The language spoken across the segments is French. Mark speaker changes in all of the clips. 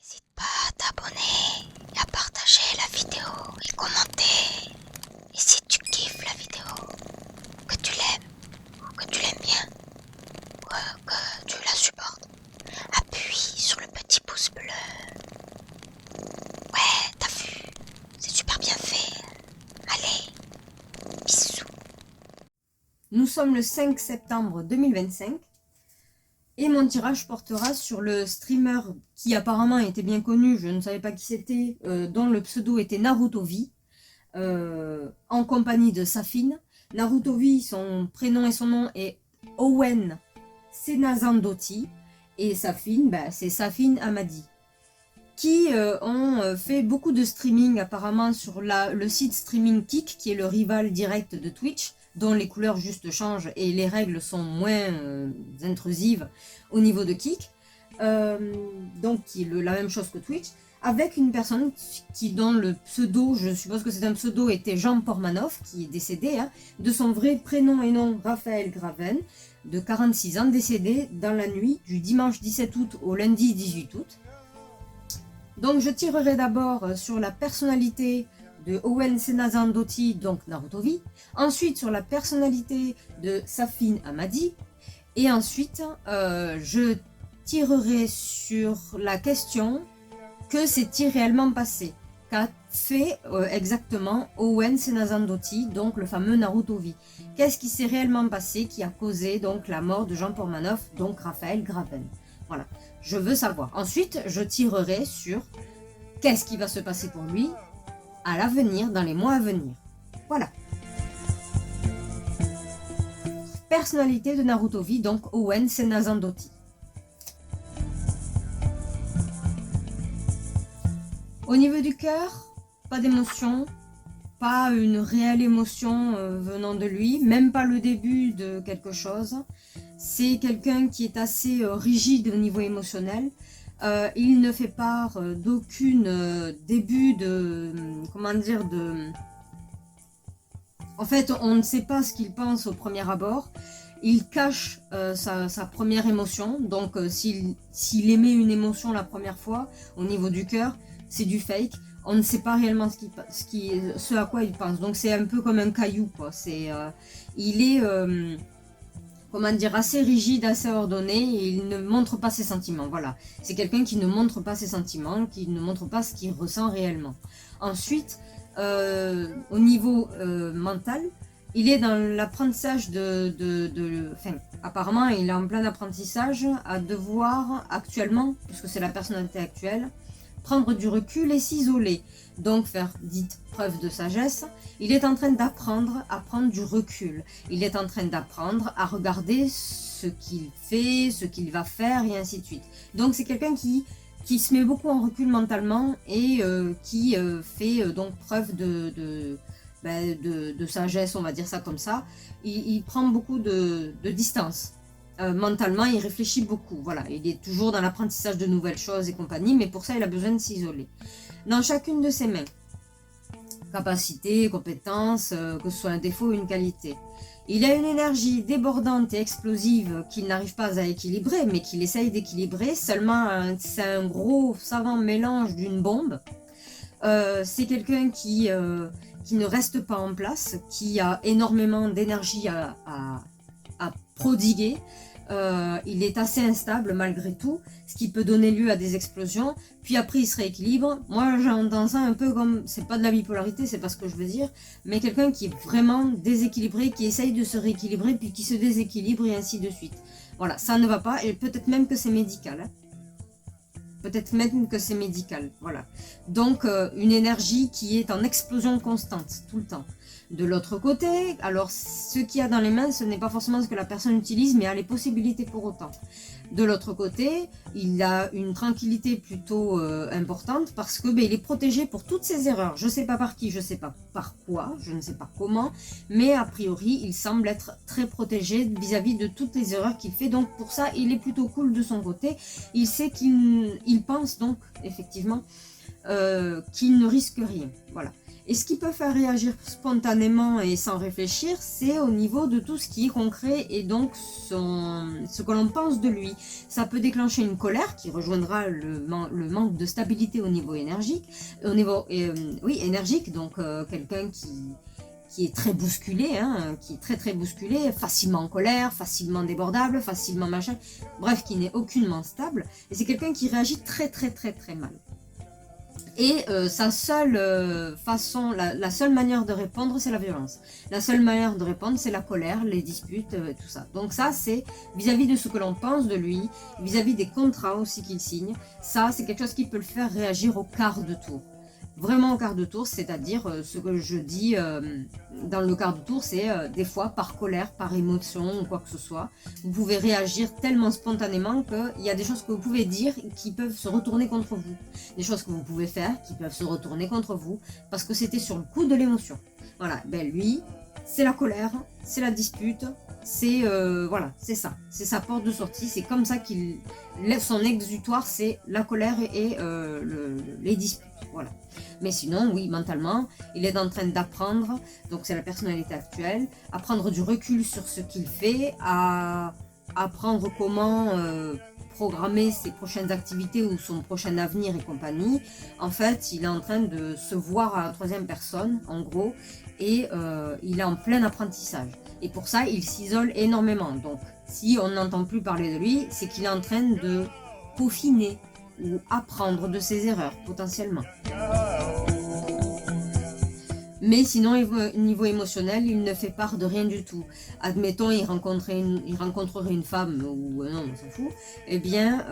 Speaker 1: N'hésite pas à t'abonner et à partager la vidéo et commenter. Et si tu kiffes la vidéo, que tu l'aimes ou que tu l'aimes bien, ou que tu la supportes, appuie sur le petit pouce bleu. Ouais, t'as vu, c'est super bien fait. Allez, bisous.
Speaker 2: Nous sommes le 5 septembre 2025 et mon tirage portera sur le streamer qui apparemment était bien connu, je ne savais pas qui c'était, dont le pseudo était Narutovi, en compagnie de Safine. Narutovi, son prénom et son nom est Owen Senazandotti et Safine, c'est Safine Hamadi, qui ont fait beaucoup de streaming apparemment sur le site Streaming Kick, qui est le rival direct de Twitch, dont les couleurs juste changent et les règles sont moins intrusives au niveau de Kick, donc qui est la même chose que Twitch, avec une personne dont le pseudo, je suppose que c'est un pseudo, était Jean Pormanoff, qui est décédé, de son vrai prénom et nom Raphaël Graven, de 46 ans, décédé dans la nuit du dimanche 17 août au lundi 18 août. Donc je tirerai d'abord sur la personnalité de Owen Senazandotti, donc Narutovi, ensuite sur la personnalité de Safine Hamadi, et ensuite je tirerai sur la question: que s'est-il réellement passé? Qu'a fait exactement Owen Senazandotti, donc le fameux Narutovi? Qu'est-ce qui s'est réellement passé qui a causé donc la mort de Jean Pormanoff, donc Raphaël Graven? Voilà, je veux savoir. Ensuite, je tirerai sur qu'est-ce qui va se passer pour lui à l'avenir, dans les mois à venir. Voilà. Personnalité de Narutovi, donc Owen Senazandotti. Au niveau du cœur, pas d'émotion, pas une réelle émotion venant de lui, même pas le début de quelque chose. C'est quelqu'un qui est assez rigide au niveau émotionnel. Il ne fait part d'aucune début de... comment dire de... En fait, on ne sait pas ce qu'il pense au premier abord. Il cache sa première émotion. Donc, s'il émet une émotion la première fois, au niveau du cœur, c'est du fake. On ne sait pas réellement ce à quoi il pense. Donc, c'est un peu comme un caillou, quoi. Il est... comment dire, assez rigide, assez ordonné, et il ne montre pas ses sentiments, voilà. C'est quelqu'un qui ne montre pas ses sentiments, qui ne montre pas ce qu'il ressent réellement. Ensuite, au niveau mental, il est dans l'apprentissage enfin, apparemment, il est en plein apprentissage à devoir, actuellement, puisque c'est la personnalité actuelle, prendre du recul et s'isoler, donc faire dite preuve de sagesse. Il est en train d'apprendre à prendre du recul, il est en train d'apprendre à regarder ce qu'il fait, ce qu'il va faire et ainsi de suite. Donc c'est quelqu'un qui se met beaucoup en recul mentalement et qui fait donc preuve de sagesse, on va dire ça comme ça. Il prend beaucoup de distance. Mentalement, il réfléchit beaucoup. Voilà, il est toujours dans l'apprentissage de nouvelles choses et compagnie, mais pour ça, il a besoin de s'isoler. Dans chacune de ses mains, capacité, compétence, que ce soit un défaut ou une qualité. Il a une énergie débordante et explosive qu'il n'arrive pas à équilibrer, mais qu'il essaye d'équilibrer. Seulement, c'est un gros savant mélange d'une bombe. C'est quelqu'un qui ne reste pas en place, qui a énormément d'énergie à prodiguer. Il est assez instable malgré tout, ce qui peut donner lieu à des explosions, puis après il se rééquilibre. Moi j'entends ça un peu comme, c'est pas de la bipolarité, c'est pas ce que je veux dire, mais quelqu'un qui est vraiment déséquilibré, qui essaye de se rééquilibrer, puis qui se déséquilibre et ainsi de suite. Voilà, ça ne va pas, et peut-être même que c'est médical. Peut-être même que c'est médical, voilà. Donc une énergie qui est en explosion constante, tout le temps. De l'autre côté, alors ce qu'il y a dans les mains, ce n'est pas forcément ce que la personne utilise, mais a les possibilités pour autant. De l'autre côté, il a une tranquillité plutôt importante parce que il est protégé pour toutes ses erreurs. Je ne sais pas par qui, je ne sais pas par quoi, je ne sais pas comment, mais a priori, il semble être très protégé vis-à-vis de toutes les erreurs qu'il fait. Donc pour ça, il est plutôt cool de son côté. Il sait qu'il pense donc, effectivement, qu'il ne risque rien. Voilà. Et ce qui peut faire réagir spontanément et sans réfléchir, c'est au niveau de tout ce qui est concret et donc ce que l'on pense de lui. Ça peut déclencher une colère qui rejoindra le manque de stabilité au niveau énergique, oui, énergique, donc quelqu'un qui est très bousculé, hein, qui est très bousculé, facilement en colère, facilement débordable, facilement machin, bref, qui n'est aucunement stable. Et c'est quelqu'un qui réagit très mal. Et sa seule façon, la seule manière de répondre, c'est la violence. La seule manière de répondre, c'est la colère, les disputes, tout ça. Donc ça, c'est vis-à-vis de ce que l'on pense de lui, vis-à-vis des contrats aussi qu'il signe. Ça, c'est quelque chose qui peut le faire réagir au quart de tour. Vraiment au quart de tour, c'est-à-dire ce que je dis dans le quart de tour, c'est des fois par colère, par émotion ou quoi que ce soit. Vous pouvez réagir tellement spontanément qu'il y a des choses que vous pouvez dire qui peuvent se retourner contre vous. Des choses que vous pouvez faire qui peuvent se retourner contre vous parce que c'était sur le coup de l'émotion. Voilà, ben lui, c'est la colère, c'est la dispute, c'est voilà, c'est ça, c'est sa porte de sortie, c'est comme ça qu'il lève son exutoire, c'est la colère et les disputes, voilà. Mais sinon, oui, mentalement, il est en train d'apprendre, donc c'est la personnalité actuelle, à prendre du recul sur ce qu'il fait, à apprendre comment programmer ses prochaines activités ou son prochain avenir et compagnie. En fait, il est en train de se voir à la troisième personne, en gros, et il est en plein apprentissage. Et pour ça, il s'isole énormément. Donc, si on n'entend plus parler de lui, c'est qu'il est en train de peaufiner ou apprendre de ses erreurs, potentiellement. Mais sinon, niveau émotionnel, il ne fait part de rien du tout. Admettons, il rencontrerait une femme, ou non, on s'en fout, eh bien,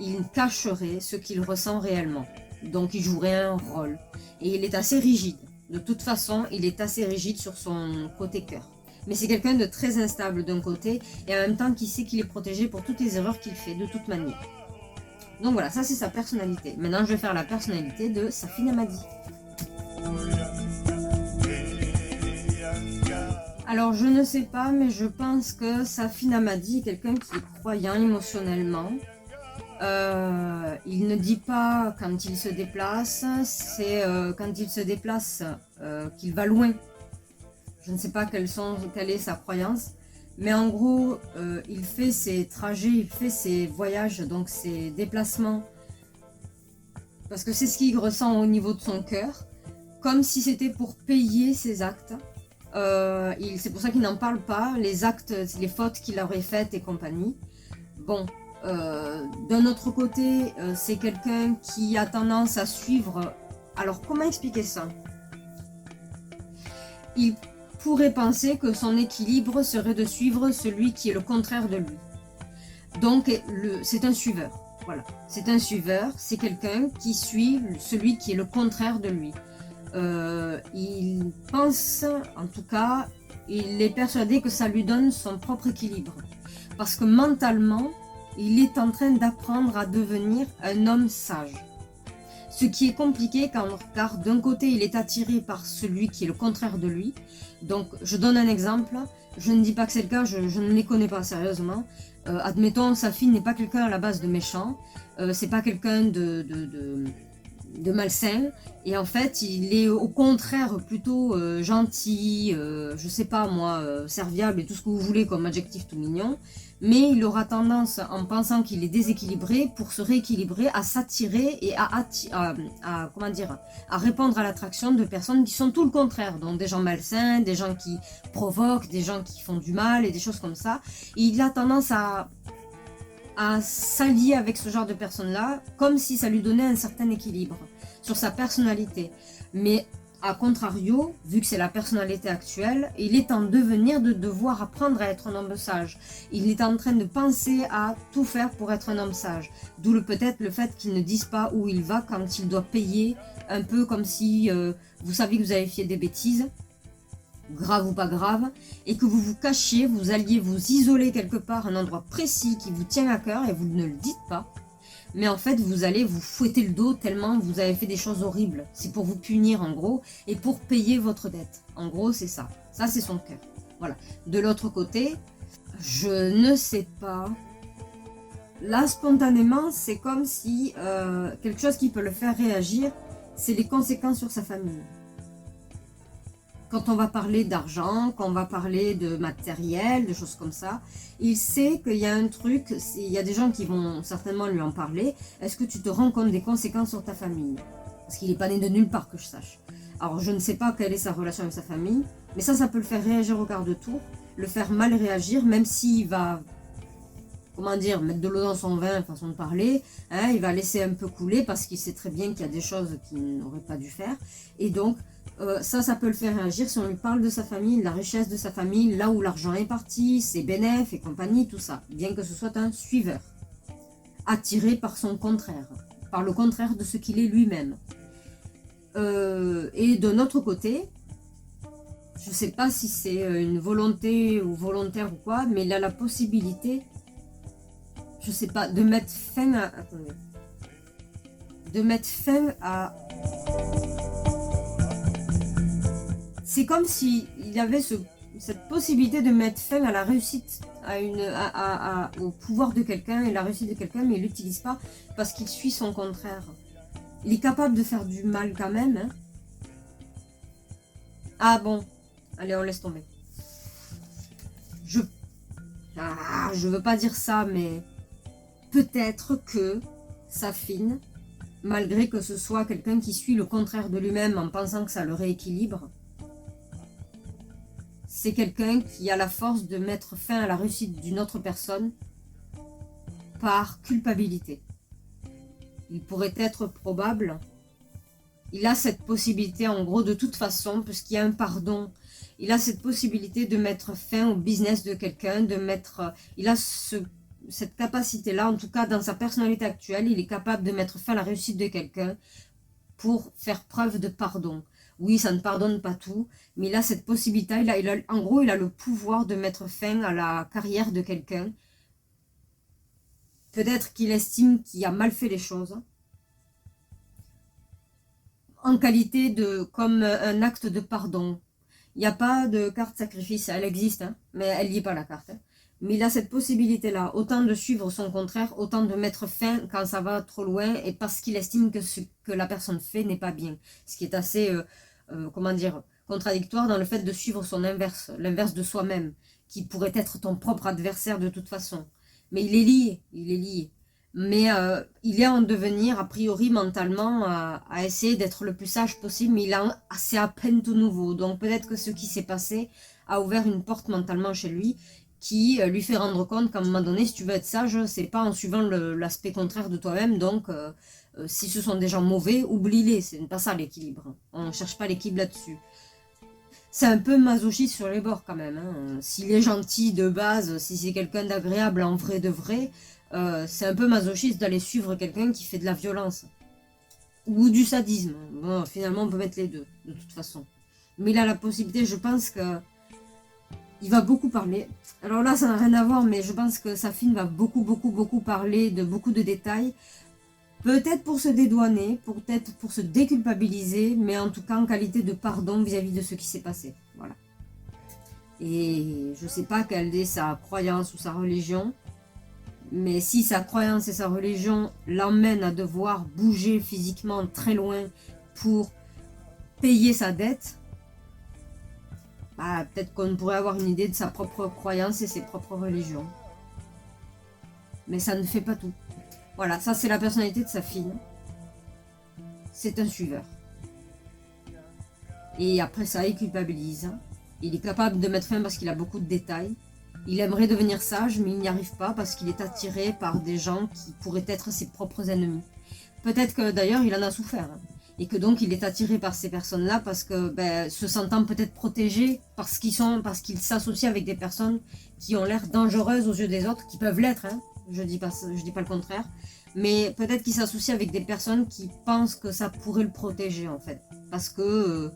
Speaker 2: il cacherait ce qu'il ressent réellement. Donc, il jouerait un rôle. Et il est assez rigide. De toute façon, il est assez rigide sur son côté cœur. Mais c'est quelqu'un de très instable d'un côté, et en même temps qui sait qu'il est protégé pour toutes les erreurs qu'il fait, de toute manière. Donc voilà, ça c'est sa personnalité. Maintenant, je vais faire la personnalité de Safine Hamadi. Alors, je ne sais pas, mais je pense que Safine Hamadi est quelqu'un qui est croyant émotionnellement. Il ne dit pas quand il se déplace, c'est quand il se déplace qu'il va loin. Je ne sais pas quelle est sa croyance, mais en gros, il fait ses trajets, il fait ses voyages, donc ses déplacements, parce que c'est ce qu'il ressent au niveau de son cœur, comme si c'était pour payer ses actes. C'est pour ça qu'il n'en parle pas, les actes, les fautes qu'il aurait faites et compagnie. Bon, d'un autre côté, c'est quelqu'un qui a tendance à suivre... Alors, comment expliquer ça? Il pourrait penser que son équilibre serait de suivre celui qui est le contraire de lui. Donc, c'est un suiveur. Voilà, c'est un suiveur, c'est quelqu'un qui suit celui qui est le contraire de lui. Il pense, en tout cas, il est persuadé que ça lui donne son propre équilibre. Parce que mentalement, il est en train d'apprendre à devenir un homme sage. Ce qui est compliqué car d'un côté, il est attiré par celui qui est le contraire de lui. Donc, je donne un exemple. Je ne dis pas que c'est le cas, je ne les connais pas sérieusement. Admettons, Safine n'est pas quelqu'un à la base de méchant. C'est pas quelqu'un de malsain, et en fait il est au contraire plutôt gentil, je sais pas moi, serviable et tout ce que vous voulez comme adjectif tout mignon, mais il aura tendance, en pensant qu'il est déséquilibré, pour se rééquilibrer, à s'attirer et comment dire, à répondre à l'attraction de personnes qui sont tout le contraire, donc des gens malsains, des gens qui provoquent, des gens qui font du mal et des choses comme ça. Et il a tendance à s'allier avec ce genre de personnes-là, comme si ça lui donnait un certain équilibre sur sa personnalité. Mais à contrario, vu que c'est la personnalité actuelle, il est en devenir de devoir apprendre à être un homme sage. Il est en train de penser à tout faire pour être un homme sage. D'où peut-être le fait qu'il ne dise pas où il va quand il doit payer, un peu comme si vous savez que vous avez fait des bêtises, grave ou pas grave, et que vous vous cachiez, vous alliez vous isoler quelque part, un endroit précis qui vous tient à cœur et vous ne le dites pas, mais en fait vous allez vous fouetter le dos tellement vous avez fait des choses horribles. C'est pour vous punir en gros et pour payer votre dette. En gros c'est ça, ça c'est son cœur. Voilà. De l'autre côté, je ne sais pas Là, spontanément, c'est comme si quelque chose qui peut le faire réagir, c'est les conséquences sur sa famille. Quand on va parler d'argent, quand on va parler de matériel, de choses comme ça, il sait qu'il y a un truc, il y a des gens qui vont certainement lui en parler. Est-ce que tu te rends compte des conséquences sur ta famille? Parce qu'il n'est pas né de nulle part, que je sache. Alors, je ne sais pas quelle est sa relation avec sa famille, mais ça peut le faire réagir au quart de tour, le faire mal réagir, même s'il va, comment dire, mettre de l'eau dans son vin, façon de parler, hein, il va laisser un peu couler parce qu'il sait très bien qu'il y a des choses qu'il n'aurait pas dû faire. Et donc, ça peut le faire réagir si on lui parle de sa famille, de la richesse de sa famille, là où l'argent est parti, ses bénéfices et compagnie, tout ça. Bien que ce soit un suiveur, attiré par son contraire, par le contraire de ce qu'il est lui-même. Et de notre côté, je ne sais pas si c'est une volonté ou volontaire ou quoi, mais il a la possibilité, je sais pas, de mettre fin à... Attendez. De mettre fin à... C'est comme s'il avait cette possibilité de mettre fin à la réussite, au pouvoir de quelqu'un et la réussite de quelqu'un, mais il ne l'utilise pas parce qu'il suit son contraire. Il est capable de faire du mal quand même. Hein. Ah bon, allez, on laisse tomber. Je veux pas dire ça, mais peut-être que Safine, malgré que ce soit quelqu'un qui suit le contraire de lui-même en pensant que ça le rééquilibre, c'est quelqu'un qui a la force de mettre fin à la réussite d'une autre personne par culpabilité. Il pourrait être probable, il a cette possibilité en gros de toute façon, puisqu'il y a un pardon, il a cette possibilité de mettre fin au business de quelqu'un, il a cette capacité-là, en tout cas dans sa personnalité actuelle, il est capable de mettre fin à la réussite de quelqu'un pour faire preuve de pardon. Oui, ça ne pardonne pas tout, mais il a cette possibilité, en gros, il a le pouvoir de mettre fin à la carrière de quelqu'un. Peut-être qu'il estime qu'il a mal fait les choses, en qualité comme un acte de pardon. Il n'y a pas de carte sacrifice, elle existe, hein, mais elle n'y est pas la carte. Hein. Mais il a cette possibilité-là, autant de suivre son contraire, autant de mettre fin quand ça va trop loin, et parce qu'il estime que ce que la personne fait n'est pas bien. Ce qui est assez, comment dire, contradictoire dans le fait de suivre son inverse, l'inverse de soi-même, qui pourrait être ton propre adversaire de toute façon. Mais il est lié. Mais il est en devenir, a priori, mentalement, à essayer d'être le plus sage possible, mais c'est à peine tout nouveau. Donc peut-être que ce qui s'est passé a ouvert une porte mentalement chez lui, qui lui fait rendre compte qu'à un moment donné, si tu veux être sage, c'est pas en suivant l'aspect contraire de toi-même. Donc si ce sont des gens mauvais, oublie-les, c'est pas ça l'équilibre. On ne cherche pas l'équilibre là-dessus. C'est un peu masochiste sur les bords quand même. Hein. S'il est gentil de base, si c'est quelqu'un d'agréable en vrai de vrai, c'est un peu masochiste d'aller suivre quelqu'un qui fait de la violence. Ou du sadisme. Bon, finalement, on peut mettre les deux, de toute façon. Mais il a la possibilité, je pense que... Il va beaucoup parler. Alors là, ça n'a rien à voir, mais je pense que Safine va beaucoup parler de beaucoup de détails. Peut-être pour se dédouaner, peut-être pour se déculpabiliser, mais en tout cas en qualité de pardon vis-à-vis de ce qui s'est passé. Voilà. Et je sais pas quelle est sa croyance ou sa religion, mais si sa croyance et sa religion l'emmènent à devoir bouger physiquement très loin pour payer sa dette, bah, peut-être qu'on pourrait avoir une idée de sa propre croyance et ses propres religions. Mais ça ne fait pas tout. Voilà, ça c'est la personnalité de Safine. C'est un suiveur. Et après ça, il culpabilise. Il est capable de mettre fin parce qu'il a beaucoup de détails. Il aimerait devenir sage, mais il n'y arrive pas parce qu'il est attiré par des gens qui pourraient être ses propres ennemis. Peut-être que d'ailleurs il en a souffert. Hein, et que donc il est attiré par ces personnes-là parce que, se sentant peut-être protégé, parce qu'il s'associe avec des personnes qui ont l'air dangereuses aux yeux des autres, qui peuvent l'être, hein, je dis pas le contraire, mais peut-être qu'il s'associe avec des personnes qui pensent que ça pourrait le protéger en fait, parce que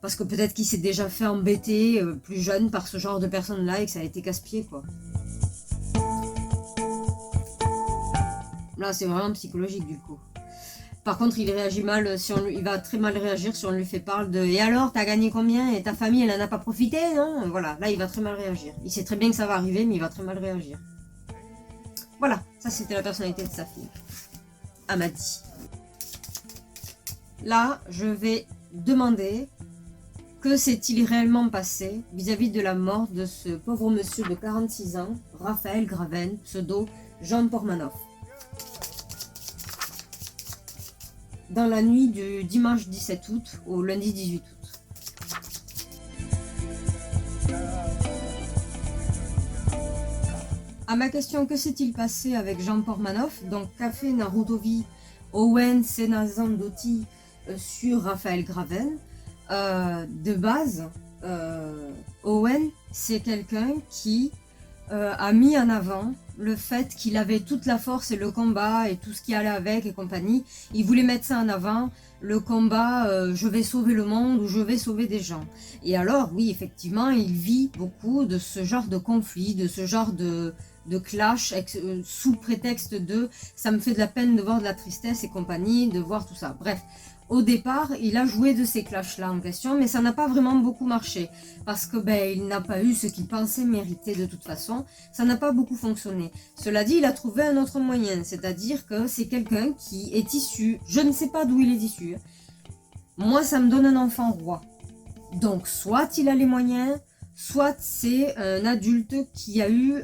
Speaker 2: peut-être qu'il s'est déjà fait embêter plus jeune par ce genre de personnes-là et que ça a été casse-pied quoi. Là c'est vraiment psychologique du coup. Par contre, il réagit mal, il va très mal réagir si on lui fait part de « Et alors, t'as gagné combien? Et ta famille, elle en a pas profité, non ?» Voilà, là, il va très mal réagir. Il sait très bien que ça va arriver, mais il va très mal réagir. Voilà, ça c'était la personnalité de sa fille. Amadi. Là, je vais demander que s'est-il réellement passé vis-à-vis de la mort de ce pauvre monsieur de 46 ans, Raphaël Graven, pseudo Jean Pormanoff. Dans la nuit du dimanche 17 août au lundi 18 août. À ma question, que s'est-il passé avec Jean Pormanoff, donc Café Narutovi, Owen Senazandotti sur Raphaël Graven, de base, Owen, c'est quelqu'un qui a mis en avant le fait qu'il avait toute la force et le combat et tout ce qui allait avec et compagnie. Il voulait mettre ça en avant, le combat je vais sauver le monde ou je vais sauver des gens. Et alors, oui, effectivement, il vit beaucoup de ce genre de conflit, de ce genre de clash sous prétexte de ça me fait de la peine de voir de la tristesse et compagnie, de voir tout ça. Bref. Au départ, il a joué de ces clashs-là en question, mais ça n'a pas vraiment beaucoup marché, parce que il n'a pas eu ce qu'il pensait mériter de toute façon, ça n'a pas beaucoup fonctionné. Cela dit, il a trouvé un autre moyen, c'est-à-dire que c'est quelqu'un qui est issu, je ne sais pas d'où il est issu, moi ça me donne un enfant roi. Donc soit il a les moyens, soit c'est un adulte qui a eu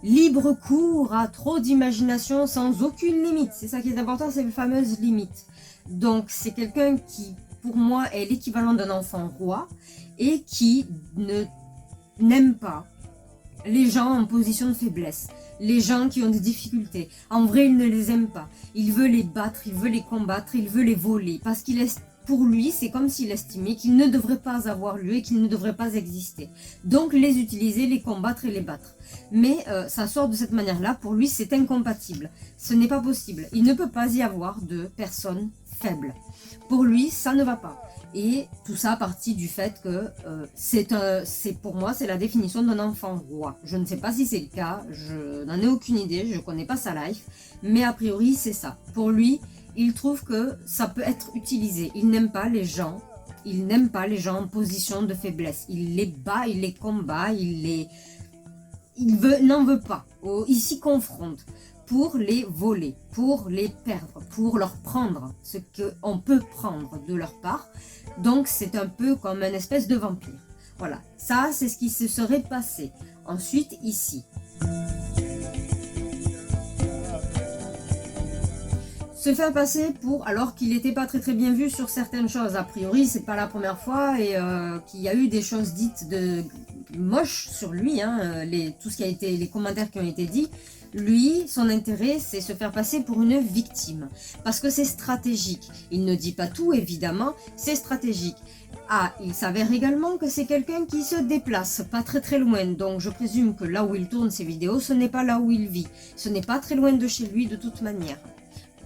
Speaker 2: libre cours à trop d'imagination sans aucune limite. C'est ça qui est important, c'est les fameuses limites. Donc c'est quelqu'un qui, pour moi, est l'équivalent d'un enfant roi et qui n'aime pas les gens en position de faiblesse, les gens qui ont des difficultés. En vrai, il ne les aime pas. Il veut les battre, il veut les combattre, il veut les voler. Parce qu'il est, pour lui, c'est comme s'il estimait qu'ils ne devraient pas avoir lieu et qu'ils ne devraient pas exister. Donc les utiliser, les combattre et les battre. Mais ça sort de cette manière-là, pour lui c'est incompatible. Ce n'est pas possible. Il ne peut pas y avoir de personnes faibles. Pour lui, ça ne va pas. Et tout ça partit du fait que pour moi, c'est la définition d'un enfant roi. Je ne sais pas si c'est le cas, je n'en ai aucune idée, je ne connais pas sa life, mais a priori c'est ça. Pour lui, il trouve que ça peut être utilisé. Il n'aime pas les gens, en position de faiblesse. Il les bat, il les combat, n'en veut pas. Il s'y confronte pour les voler, pour les perdre, pour leur prendre ce qu'on peut prendre de leur part. Donc c'est un peu comme une espèce de vampire. Voilà, ça c'est ce qui se serait passé. Ensuite ici. Se faire passer pour, alors qu'il n'était pas très bien vu sur certaines choses. A priori, c'est pas la première fois et qu'il y a eu des choses dites de moches sur lui, tout ce qui a été, les commentaires qui ont été dits. Lui, son intérêt, c'est se faire passer pour une victime. Parce que c'est stratégique. Il ne dit pas tout, évidemment, c'est stratégique. Ah, il s'avère également que c'est quelqu'un qui se déplace, pas très loin. Donc je présume que là où il tourne ses vidéos, ce n'est pas là où il vit. Ce n'est pas très loin de chez lui de toute manière.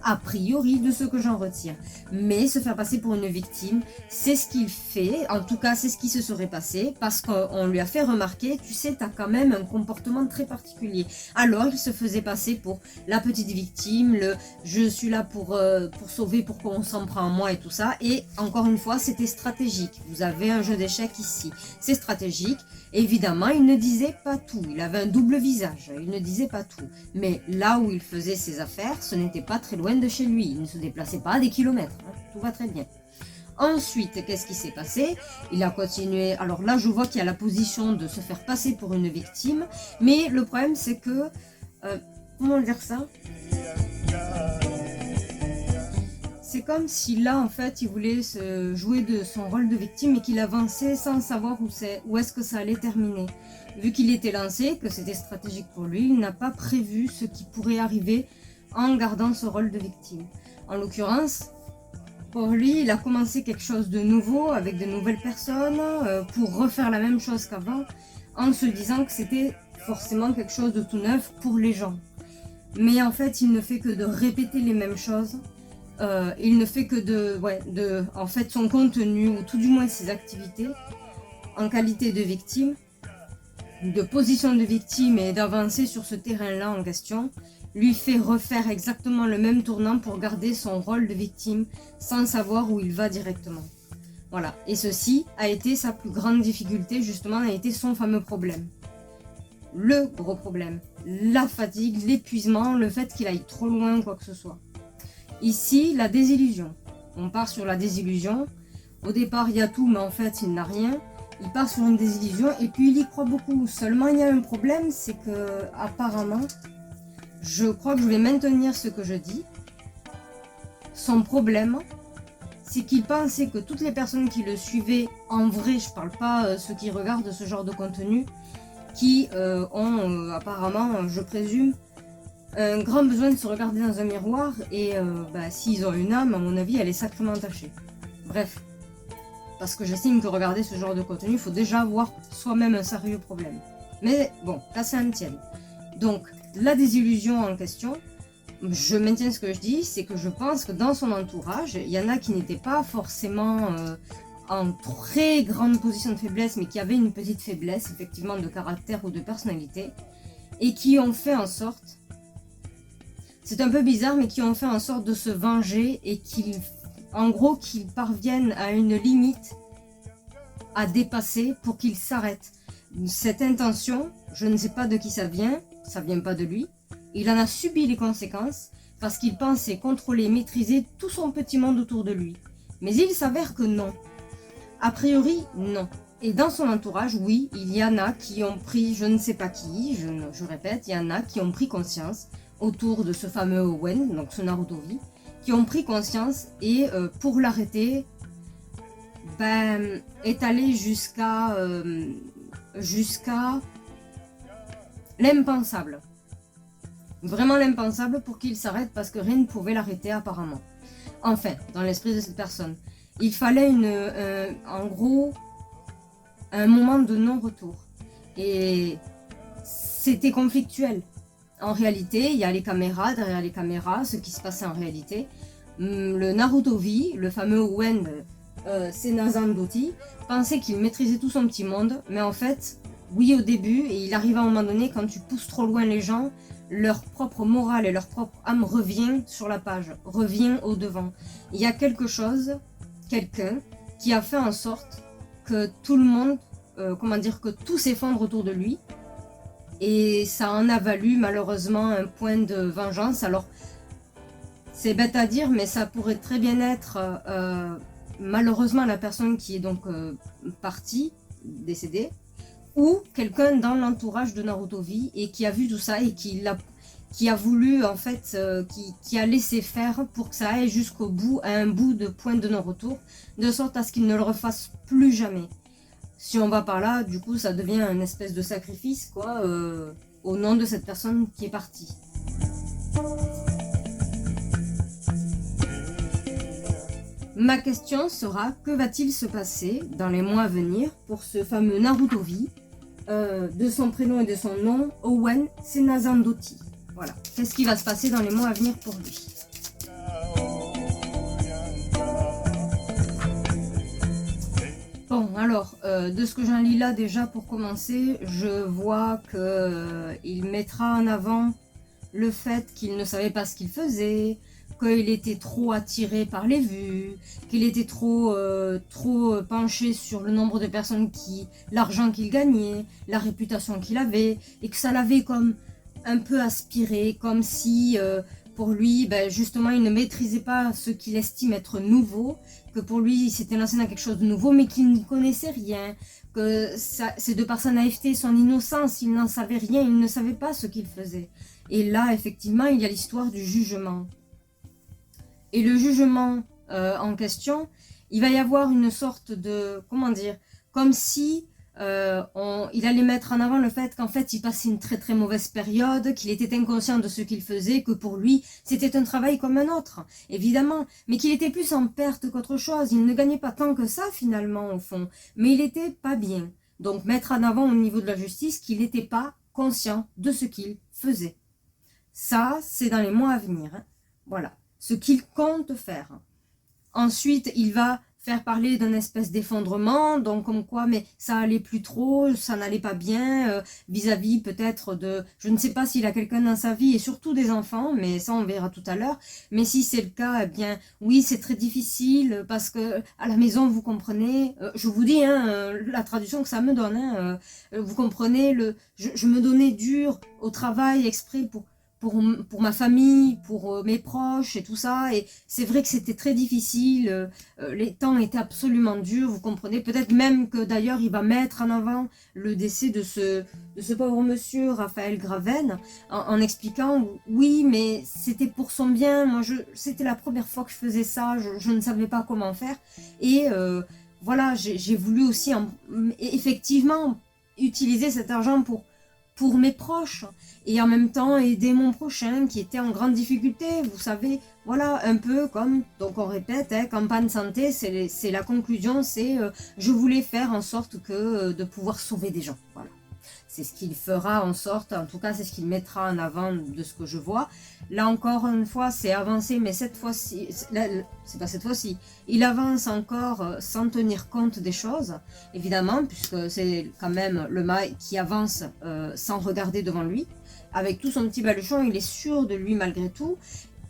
Speaker 2: A priori de ce que j'en retire. Mais se faire passer pour une victime, c'est ce qu'il fait, en tout cas c'est ce qui se serait passé, parce qu'on lui a fait remarquer, tu sais, t'as quand même un comportement très particulier. Alors il se faisait passer pour la petite victime, je suis là pour sauver, pour qu'on s'en prend en moi et tout ça, et encore une fois c'était stratégique. Vous avez un jeu d'échecs ici, c'est stratégique. Évidemment, il ne disait pas tout, il avait un double visage, il ne disait pas tout. Mais là où il faisait ses affaires, ce n'était pas très loin de chez lui, il ne se déplaçait pas à des kilomètres, tout va très bien. Ensuite, qu'est-ce qui s'est passé? Il a continué, alors là je vois qu'il y a la position de se faire passer pour une victime, mais le problème c'est que, comment dire ça? C'est comme si là, en fait, il voulait se jouer de son rôle de victime et qu'il avançait sans savoir où est-ce que ça allait terminer. Vu qu'il était lancé, que c'était stratégique pour lui, il n'a pas prévu ce qui pourrait arriver en gardant ce rôle de victime. En l'occurrence, pour lui, il a commencé quelque chose de nouveau avec de nouvelles personnes pour refaire la même chose qu'avant, en se disant que c'était forcément quelque chose de tout neuf pour les gens. Mais en fait, il ne fait que de répéter les mêmes choses. Il ne fait que en fait, son contenu, ou tout du moins ses activités, en qualité de victime, de position de victime et d'avancer sur ce terrain-là en question, lui fait refaire exactement le même tournant pour garder son rôle de victime sans savoir où il va directement. Voilà, et ceci a été sa plus grande difficulté, justement, a été son fameux problème. le gros problème. La fatigue, l'épuisement, le fait qu'il aille trop loin, quoi que ce soit. Ici, la désillusion. On part sur la désillusion. Au départ, il y a tout, mais en fait, il n'a rien. Il part sur une désillusion et puis il y croit beaucoup. Seulement, il y a un problème, c'est que apparemment, je crois que je vais maintenir ce que je dis. Son problème, c'est qu'il pensait que toutes les personnes qui le suivaient, en vrai, je parle pas ceux qui regardent ce genre de contenu, qui ont apparemment, je présume, un grand besoin de se regarder dans un miroir et s'ils ont une âme, à mon avis, elle est sacrément tachée. Bref, parce que j'estime que regarder ce genre de contenu, il faut déjà avoir soi-même un sérieux problème. Mais bon, là c'est un tienne. Donc, la désillusion en question, je maintiens ce que je dis, c'est que je pense que dans son entourage, il y en a qui n'étaient pas forcément en très grande position de faiblesse, mais qui avaient une petite faiblesse, effectivement, de caractère ou de personnalité, et qui ont fait en sorte, c'est un peu bizarre, mais qui ont fait en sorte de se venger et qu'ils parviennent à une limite à dépasser pour qu'ils s'arrêtent. Cette intention, je ne sais pas de qui ça vient pas de lui. Il en a subi les conséquences parce qu'il pensait contrôler, maîtriser tout son petit monde autour de lui. Mais il s'avère que non. A priori, non. Et dans son entourage, oui, il y en a qui ont pris, je ne sais pas qui, je répète, il y en a qui ont pris conscience autour de ce fameux Owen, donc ce Naruto-V, qui ont pris conscience et pour l'arrêter, est allé jusqu'à l'impensable. Vraiment l'impensable pour qu'il s'arrête parce que rien ne pouvait l'arrêter apparemment. Enfin, dans l'esprit de cette personne. Il fallait en gros un moment de non-retour. Et c'était conflictuel. En réalité, il y a les caméras, derrière les caméras, ce qui se passait en réalité. Le Naruto-V, le fameux Owen Senazan-Doti, pensait qu'il maîtrisait tout son petit monde, mais en fait, oui au début, et il arrive à un moment donné, quand tu pousses trop loin les gens, leur propre morale et leur propre âme revient sur la page, revient au devant. Il y a quelqu'un qui a fait en sorte que tout le monde, que tout s'effondre autour de lui, et ça en a valu malheureusement un point de vengeance. Alors, c'est bête à dire, mais ça pourrait très bien être malheureusement la personne qui est donc partie, décédée, ou quelqu'un dans l'entourage de Naruto-V et qui a vu tout ça et qui a voulu en fait, qui a laissé faire pour que ça aille jusqu'au bout, à un bout de point de non-retour, de sorte à ce qu'il ne le refasse plus jamais. Si on va par là, du coup ça devient une espèce de sacrifice quoi, au nom de cette personne qui est partie. Ma question sera, que va-t-il se passer dans les mois à venir pour ce fameux Naruto-V, de son prénom et de son nom, Owen Senazan-Doti. Voilà, qu'est-ce qui va se passer dans les mois à venir pour lui? Bon, alors, de ce que j'en lis là déjà pour commencer, je vois qu'il mettra en avant le fait qu'il ne savait pas ce qu'il faisait, qu'il était trop attiré par les vues, qu'il était trop penché sur le nombre de personnes l'argent qu'il gagnait, la réputation qu'il avait, et que ça l'avait comme un peu aspiré, comme si pour lui, justement, il ne maîtrisait pas ce qu'il estime être nouveau, que pour lui, il s'était lancé dans quelque chose de nouveau, mais qu'il ne connaissait rien, que c'est de par sa naïveté, son innocence, il n'en savait rien, il ne savait pas ce qu'il faisait. Et là, effectivement, il y a l'histoire du jugement. Et le jugement en question, il va y avoir une sorte de, comme si il allait mettre en avant le fait qu'en fait il passait une très très mauvaise période, qu'il était inconscient de ce qu'il faisait, que pour lui c'était un travail comme un autre, évidemment, mais qu'il était plus en perte qu'autre chose, il ne gagnait pas tant que ça finalement au fond, mais il était pas bien. Donc mettre en avant au niveau de la justice qu'il n'était pas conscient de ce qu'il faisait. Ça, c'est dans les mois à venir, hein. Voilà. Ce qu'il compte faire. Ensuite, il va faire parler d'un espèce d'effondrement, donc comme quoi, mais ça allait plus trop, ça n'allait pas bien, vis-à-vis peut-être de, je ne sais pas s'il a quelqu'un dans sa vie, et surtout des enfants, mais ça on verra tout à l'heure, mais si c'est le cas, eh bien, oui, c'est très difficile, parce que à la maison, vous comprenez, je vous dis, hein, la traduction que ça me donne, hein, vous comprenez, je me donnais dur au travail exprès pour ma famille, pour mes proches et tout ça. Et c'est vrai que c'était très difficile. Les temps étaient absolument durs, vous comprenez. Peut-être même que d'ailleurs il va mettre en avant le décès de ce pauvre monsieur Raphaël Graven en expliquant oui, mais c'était pour son bien. Moi, c'était la première fois que je faisais ça. Je ne savais pas comment faire. Et voilà, j'ai voulu aussi effectivement utiliser cet argent pour mes proches et en même temps aider mon prochain qui était en grande difficulté, vous savez, voilà, un peu comme, donc on répète, hein, campagne santé, c'est la conclusion, c'est je voulais faire en sorte que de pouvoir sauver des gens, voilà. C'est ce qu'il fera en sorte, en tout cas c'est ce qu'il mettra en avant de ce que je vois. Là encore une fois c'est avancé, mais cette fois-ci, c'est pas cette fois-ci, il avance encore sans tenir compte des choses, évidemment, puisque c'est quand même le mât qui avance sans regarder devant lui. Avec tout son petit baluchon, il est sûr de lui malgré tout,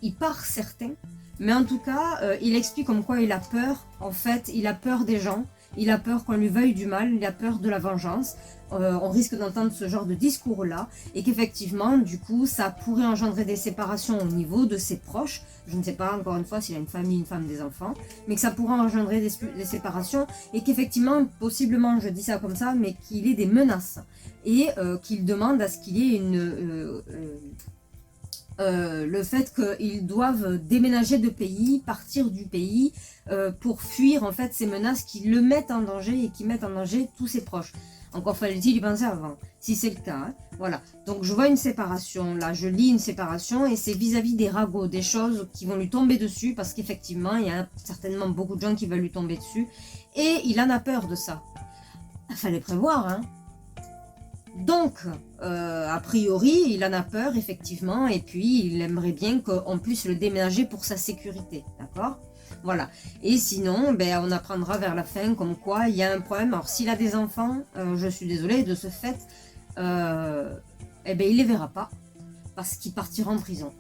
Speaker 2: il part certain, mais en tout cas, il explique comme quoi il a peur, en fait, il a peur des gens, il a peur qu'on lui veuille du mal, il a peur de la vengeance. On risque d'entendre ce genre de discours-là, et qu'effectivement, du coup, ça pourrait engendrer des séparations au niveau de ses proches. Je ne sais pas, encore une fois, s'il a une famille, une femme, des enfants, mais que ça pourrait engendrer des séparations, et qu'effectivement, possiblement, je dis ça comme ça, mais qu'il ait des menaces, et qu'il demande à ce qu'il y ait le fait qu'ils doivent déménager de pays, partir du pays, pour fuir en fait ces menaces qui le mettent en danger et qui mettent en danger tous ses proches. Encore fallait-il y penser avant, si c'est le cas. Hein. Voilà, donc je vois une séparation, là je lis une séparation et c'est vis-à-vis des ragots, des choses qui vont lui tomber dessus parce qu'effectivement il y a certainement beaucoup de gens qui veulent lui tomber dessus et il en a peur de ça. Il fallait prévoir, hein. Donc, a priori, il en a peur, effectivement, et puis il aimerait bien qu'on puisse le déménager pour sa sécurité, d'accord? Voilà. Et sinon, ben, on apprendra vers la fin comme quoi il y a un problème. Alors, s'il a des enfants, je suis désolée, de ce fait, eh ben, il les verra pas, parce qu'il partira en prison.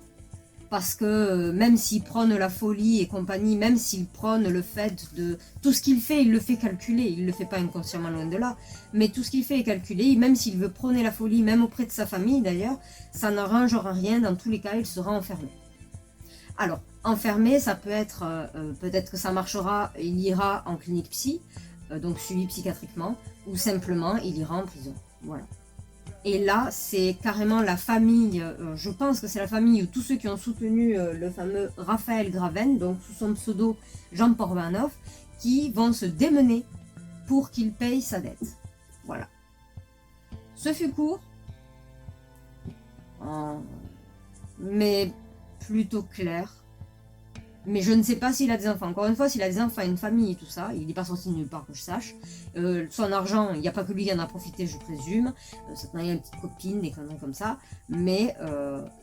Speaker 2: Parce que même s'il prône la folie et compagnie, même s'il prône le fait de... Tout ce qu'il fait, il le fait calculer, il le fait pas inconsciemment loin de là, mais tout ce qu'il fait est calculé, même s'il veut prôner la folie, même auprès de sa famille d'ailleurs, ça n'arrangera rien, dans tous les cas, il sera enfermé. Alors, enfermé, ça peut être, peut-être que ça marchera, il ira en clinique psy, donc suivi psychiatriquement, ou simplement il ira en prison, voilà. Et là, c'est carrément la famille, je pense que c'est la famille ou tous ceux qui ont soutenu le fameux Raphaël Graven, donc sous son pseudo Jean Porbanov, qui vont se démener pour qu'il paye sa dette. Voilà. Ce fut court, mais plutôt clair. Mais je ne sais pas s'il a des enfants. Encore une fois, s'il a des enfants, une famille et tout ça, il n'est pas sorti de nulle part que je sache. Son argent, il n'y a pas que lui qui en a profité, je présume. Certainement, il y a une petite copine, des conneries comme ça. Mais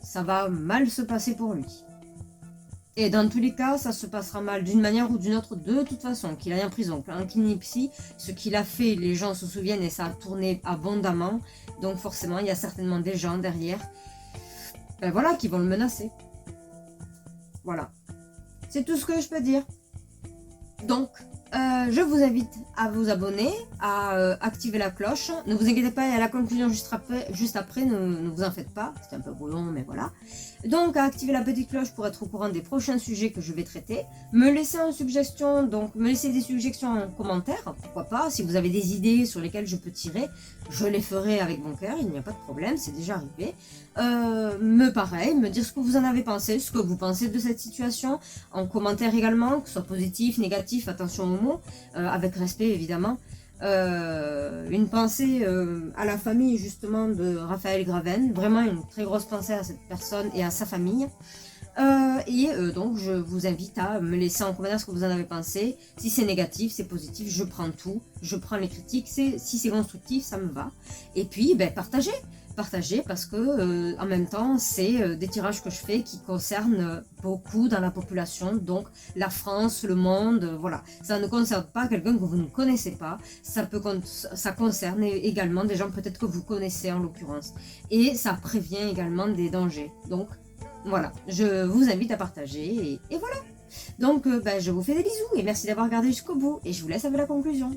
Speaker 2: ça va mal se passer pour lui. Et dans tous les cas, ça se passera mal d'une manière ou d'une autre, de toute façon. Qu'il aille en prison, en clinique psy, ce qu'il a fait, les gens se souviennent et ça a tourné abondamment. Donc forcément, il y a certainement des gens derrière, voilà, qui vont le menacer. Voilà. C'est tout ce que je peux dire. Donc, je vous invite à vous abonner, à activer la cloche. Ne vous inquiétez pas, il y a la conclusion juste après, ne vous en faites pas. C'est un peu brouillon, mais voilà. Donc, à activer la petite cloche pour être au courant des prochains sujets que je vais traiter. Me laisser une suggestion, donc me laisser des suggestions en commentaire, pourquoi pas. Si vous avez des idées sur lesquelles je peux tirer, je les ferai avec mon cœur, il n'y a pas de problème, c'est déjà arrivé. Pareil, me dire ce que vous en avez pensé, ce que vous pensez de cette situation, en commentaire également, que ce soit positif, négatif, attention aux mots, avec respect évidemment. Une pensée à la famille justement de Raphaël Graven, vraiment une très grosse pensée à cette personne et à sa famille. Donc je vous invite à me laisser en commentaire ce que vous en avez pensé. Si c'est négatif, c'est positif, je prends tout, je prends les critiques, si c'est constructif, ça me va. Et puis partagez, partager parce que en même temps c'est des tirages que je fais qui concernent beaucoup dans la population, donc la France, le monde, voilà. Ça ne concerne pas quelqu'un que vous ne connaissez pas, ça concerne également des gens peut-être que vous connaissez en l'occurrence. Et ça prévient également des dangers. Donc voilà, je vous invite à partager et voilà. Donc je vous fais des bisous et merci d'avoir regardé jusqu'au bout et je vous laisse avec la conclusion.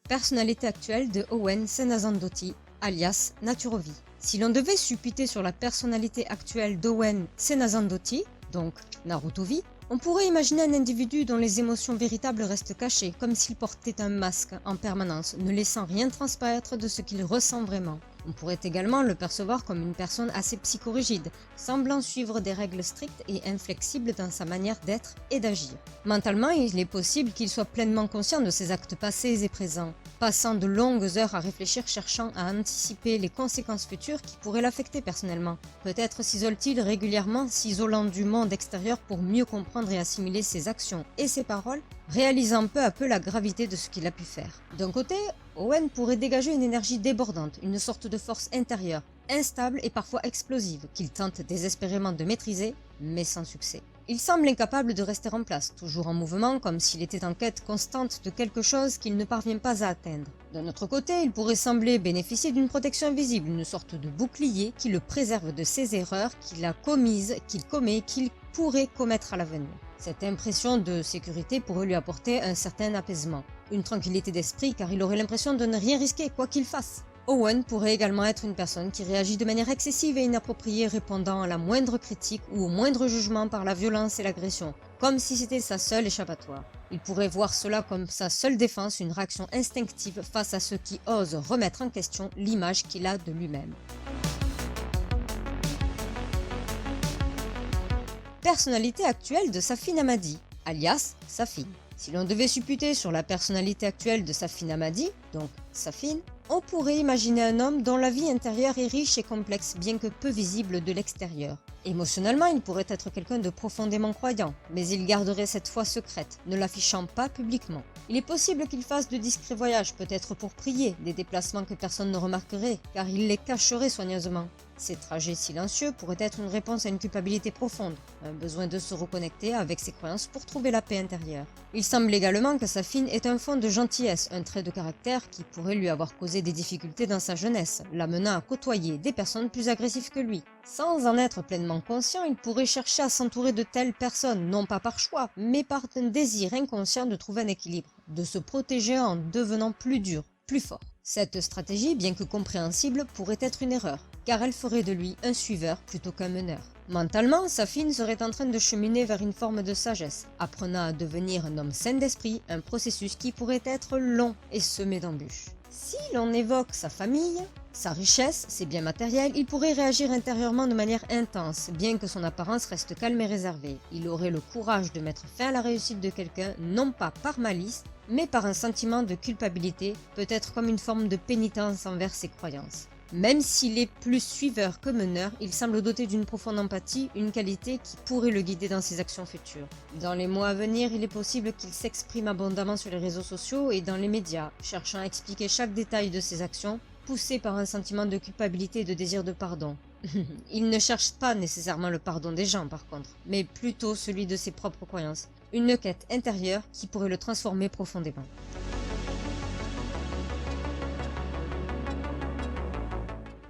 Speaker 2: Personnalité actuelle de Owen Senazandotti, alias Naturovi. Si l'on devait supputer sur la personnalité actuelle d'Owen Senazandotti, donc Narutovi, on pourrait imaginer un individu dont les émotions véritables restent cachées, comme s'il portait un masque en permanence, ne laissant rien transparaître de ce qu'il ressent vraiment. On pourrait également le percevoir comme une personne assez psychorigide, semblant suivre des règles strictes et inflexibles dans sa manière d'être et d'agir. Mentalement, il est possible qu'il soit pleinement conscient de ses actes passés et présents, passant de longues heures à réfléchir, cherchant à anticiper les conséquences futures qui pourraient l'affecter personnellement. Peut-être s'isole-t-il régulièrement, s'isolant du monde extérieur pour mieux comprendre et assimiler ses actions et ses paroles, réalisant peu à peu la gravité de ce qu'il a pu faire. D'un côté, Owen pourrait dégager une énergie débordante, une sorte de force intérieure, instable et parfois explosive, qu'il tente désespérément de maîtriser, mais sans succès. Il semble incapable de rester en place, toujours en mouvement, comme s'il était en quête constante de quelque chose qu'il ne parvient pas à atteindre. D'un autre côté, il pourrait sembler bénéficier d'une protection invisible, une sorte de bouclier qui le préserve de ses erreurs qu'il a commises, qu'il commet, qu'il pourrait commettre à l'avenir. Cette impression de sécurité pourrait lui apporter un certain apaisement, une tranquillité d'esprit car il aurait l'impression de ne rien risquer quoi qu'il fasse. Owen pourrait également être une personne qui réagit de manière excessive et inappropriée, répondant à la moindre critique ou au moindre jugement par la violence et l'agression, comme si c'était sa seule échappatoire. Il pourrait voir cela comme sa seule défense, une réaction instinctive face à ceux qui osent remettre en question l'image qu'il a de lui-même. Personnalité actuelle de Safine Hamadi, alias Safine. Si l'on devait supputer sur la personnalité actuelle de Safine Hamadi, donc Safine, on pourrait imaginer un homme dont la vie intérieure est riche et complexe, bien que peu visible de l'extérieur. Émotionnellement, il pourrait être quelqu'un de profondément croyant, mais il garderait cette foi secrète, ne l'affichant pas publiquement. Il est possible qu'il fasse de discrets voyages, peut-être pour prier, des déplacements que personne ne remarquerait, car il les cacherait soigneusement. Ces trajets silencieux pourraient être une réponse à une culpabilité profonde, un besoin de se reconnecter avec ses croyances pour trouver la paix intérieure. Il semble également que Safine ait un fond de gentillesse, un trait de caractère qui pourrait lui avoir causé des difficultés dans sa jeunesse, l'amenant à côtoyer des personnes plus agressives que lui. Sans en être pleinement conscient, il pourrait chercher à s'entourer de telles personnes, non pas par choix, mais par un désir inconscient de trouver un équilibre, de se protéger en devenant plus dur, plus fort. Cette stratégie, bien que compréhensible, pourrait être une erreur, car elle ferait de lui un suiveur plutôt qu'un meneur. Mentalement, Safine serait en train de cheminer vers une forme de sagesse, apprenant à devenir un homme sain d'esprit, un processus qui pourrait être long et semé d'embûches. Si l'on évoque sa famille, sa richesse, ses biens matériels, il pourrait réagir intérieurement de manière intense, bien que son apparence reste calme et réservée. Il aurait le courage de mettre fin à la réussite de quelqu'un, non pas par malice, mais par un sentiment de culpabilité, peut-être comme une forme de pénitence envers ses croyances. Même s'il est plus suiveur que meneur, il semble doté d'une profonde empathie, une qualité qui pourrait le guider dans ses actions futures. Dans les mois à venir, il est possible qu'il s'exprime abondamment sur les réseaux sociaux et dans les médias, cherchant à expliquer chaque détail de ses actions, poussé par un sentiment de culpabilité et de désir de pardon. Il ne cherche pas nécessairement le pardon des gens par contre, mais plutôt celui de ses propres croyances. Une quête intérieure qui pourrait le transformer profondément.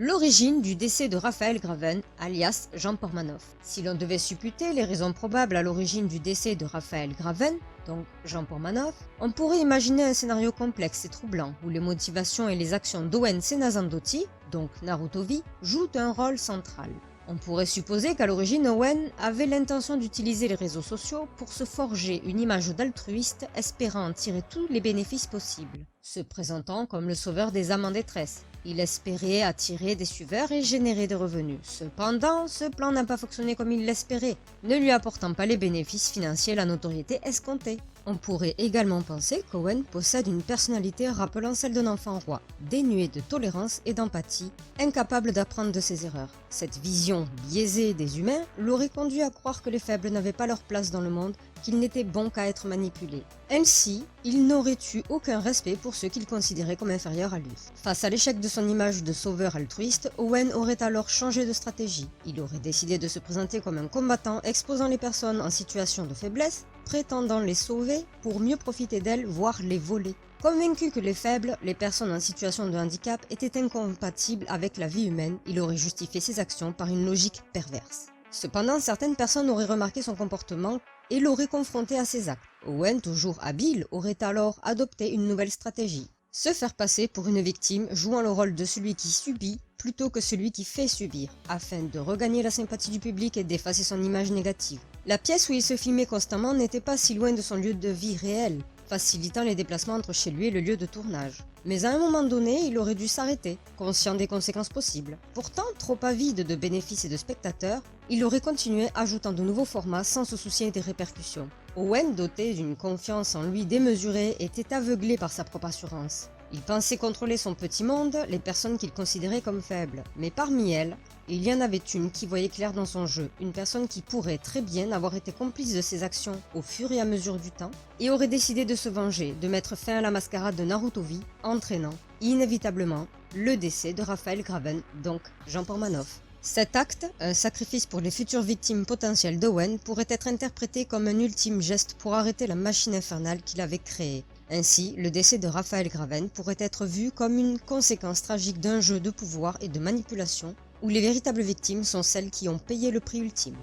Speaker 2: L'origine du décès de Raphaël Graven, alias Jean Pormanoff. Si l'on devait supputer les raisons probables à l'origine du décès de Raphaël Graven, donc Jean Pormanoff, on pourrait imaginer un scénario complexe et troublant où les motivations et les actions d'Owen Senazandotti, donc Narutovi, jouent un rôle central. On pourrait supposer qu'à l'origine Owen avait l'intention d'utiliser les réseaux sociaux pour se forger une image d'altruiste espérant en tirer tous les bénéfices possibles, se présentant comme le sauveur des âmes en détresse. Il espérait attirer des suiveurs et générer des revenus. Cependant, ce plan n'a pas fonctionné comme il l'espérait, ne lui apportant pas les bénéfices financiers et la notoriété escomptés.
Speaker 3: On pourrait également penser qu'Owen possède une personnalité rappelant celle d'un enfant roi, dénué de tolérance et d'empathie, incapable d'apprendre de ses erreurs. Cette vision biaisée des humains l'aurait conduit à croire que les faibles n'avaient pas leur place dans le monde, qu'ils n'étaient bons qu'à être manipulés. Ainsi, il n'aurait eu aucun respect pour ceux qu'il considérait comme inférieurs à lui. Face à l'échec de son image de sauveur altruiste, Owen aurait alors changé de stratégie. Il aurait décidé de se présenter comme un combattant exposant les personnes en situation de faiblesse, prétendant les sauver pour mieux profiter d'elles, voire les voler. Convaincu que les faibles, les personnes en situation de handicap, étaient incompatibles avec la vie humaine, il aurait justifié ses actions par une logique perverse. Cependant, certaines personnes auraient remarqué son comportement et l'auraient confronté à ses actes. Owen, toujours habile, aurait alors adopté une nouvelle stratégie. Se faire passer pour une victime, jouant le rôle de celui qui subit plutôt que celui qui fait subir, afin de regagner la sympathie du public et d'effacer son image négative. La pièce où il se filmait constamment n'était pas si loin de son lieu de vie réel, facilitant les déplacements entre chez lui et le lieu de tournage. Mais à un moment donné, il aurait dû s'arrêter, conscient des conséquences possibles. Pourtant, trop avide de bénéfices et de spectateurs, il aurait continué ajoutant de nouveaux formats sans se soucier des répercussions. Owen, doté d'une confiance en lui démesurée, était aveuglé par sa propre assurance. Il pensait contrôler son petit monde, les personnes qu'il considérait comme faibles. Mais parmi elles, il y en avait une qui voyait clair dans son jeu, une personne qui pourrait très bien avoir été complice de ses actions au fur et à mesure du temps, et aurait décidé de se venger, de mettre fin à la mascarade de Narutobi, entraînant, inévitablement, le décès de Raphaël Graven, donc Jean Pormanoff. Cet acte, un sacrifice pour les futures victimes potentielles d'Owen, pourrait être interprété comme un ultime geste pour arrêter la machine infernale qu'il avait créée. Ainsi, le décès de Raphaël Graven pourrait être vu comme une conséquence tragique d'un jeu de pouvoir et de manipulation, où les véritables victimes sont celles qui ont payé le prix ultime.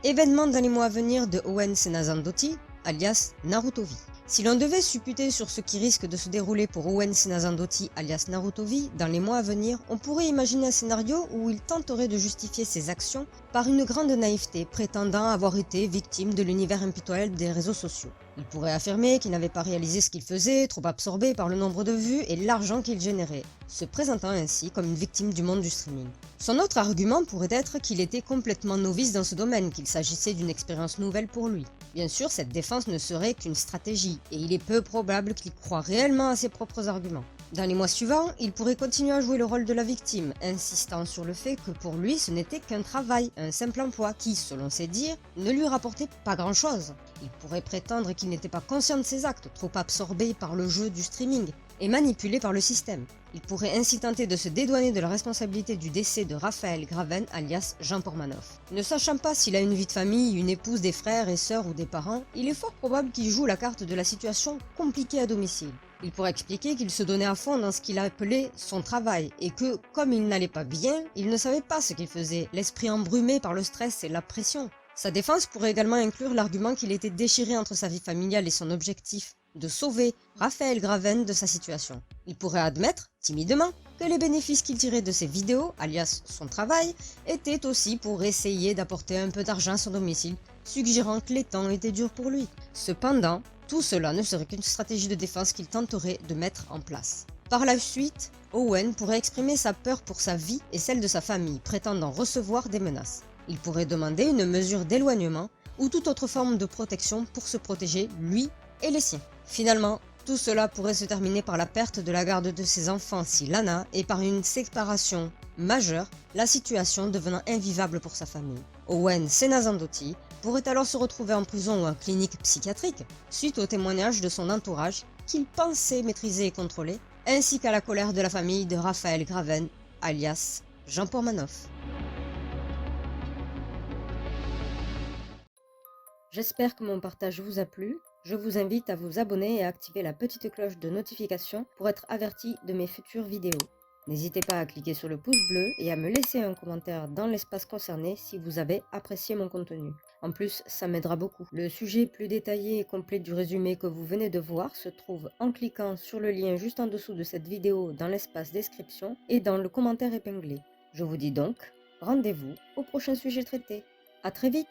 Speaker 3: Événements dans les mois à venir de Owen Senazandotti, alias Narutobi. Si l'on devait supputer sur ce qui risque de se dérouler pour Owen Senazandotti, alias Narutobi, dans les mois à venir, on pourrait imaginer un scénario où il tenterait de justifier ses actions par une grande naïveté, prétendant avoir été victime de l'univers impitoyable des réseaux sociaux. Il pourrait affirmer qu'il n'avait pas réalisé ce qu'il faisait, trop absorbé par le nombre de vues et l'argent qu'il générait, se présentant ainsi comme une victime du monde du streaming. Son autre argument pourrait être qu'il était complètement novice dans ce domaine, qu'il s'agissait d'une expérience nouvelle pour lui. Bien sûr, cette défense ne serait qu'une stratégie, et il est peu probable qu'il croie réellement à ses propres arguments. Dans les mois suivants, il pourrait continuer à jouer le rôle de la victime, insistant sur le fait que pour lui ce n'était qu'un travail, un simple emploi qui, selon ses dires, ne lui rapportait pas grand-chose. Il pourrait prétendre qu'il n'était pas conscient de ses actes, trop absorbé par le jeu du streaming, et manipulé par le système. Il pourrait ainsi tenter de se dédouaner de la responsabilité du décès de Raphaël Graven, alias Jean Pormanoff. Ne sachant pas s'il a une vie de famille, une épouse, des frères et sœurs ou des parents, il est fort probable qu'il joue la carte de la situation compliquée à domicile. Il pourrait expliquer qu'il se donnait à fond dans ce qu'il appelait son travail, et que, comme il n'allait pas bien, il ne savait pas ce qu'il faisait, l'esprit embrumé par le stress et la pression. Sa défense pourrait également inclure l'argument qu'il était déchiré entre sa vie familiale et son objectif de sauver Raphaël Graven de sa situation. Il pourrait admettre, timidement, que les bénéfices qu'il tirait de ses vidéos, alias son travail, étaient aussi pour essayer d'apporter un peu d'argent à son domicile, suggérant que les temps étaient durs pour lui. Cependant, tout cela ne serait qu'une stratégie de défense qu'il tenterait de mettre en place. Par la suite, Owen pourrait exprimer sa peur pour sa vie et celle de sa famille, prétendant recevoir des menaces. Il pourrait demander une mesure d'éloignement ou toute autre forme de protection pour se protéger, lui et les siens. Finalement, tout cela pourrait se terminer par la perte de la garde de ses enfants si Lana et par une séparation majeure, la situation devenant invivable pour sa famille. Owen Senazandotti pourrait alors se retrouver en prison ou en clinique psychiatrique suite au témoignage de son entourage qu'il pensait maîtriser et contrôler, ainsi qu'à la colère de la famille de Raphaël Graven, alias Jean Pormanoff. J'espère que mon partage vous a plu. Je vous invite à vous abonner et à activer la petite cloche de notification pour être averti de mes futures vidéos. N'hésitez pas à cliquer sur le pouce bleu et à me laisser un commentaire dans l'espace concerné si vous avez apprécié mon contenu. En plus, ça m'aidera beaucoup. Le sujet plus détaillé et complet du résumé que vous venez de voir se trouve en cliquant sur le lien juste en dessous de cette vidéo dans l'espace description et dans le commentaire épinglé. Je vous dis donc, rendez-vous au prochain sujet traité. À très vite!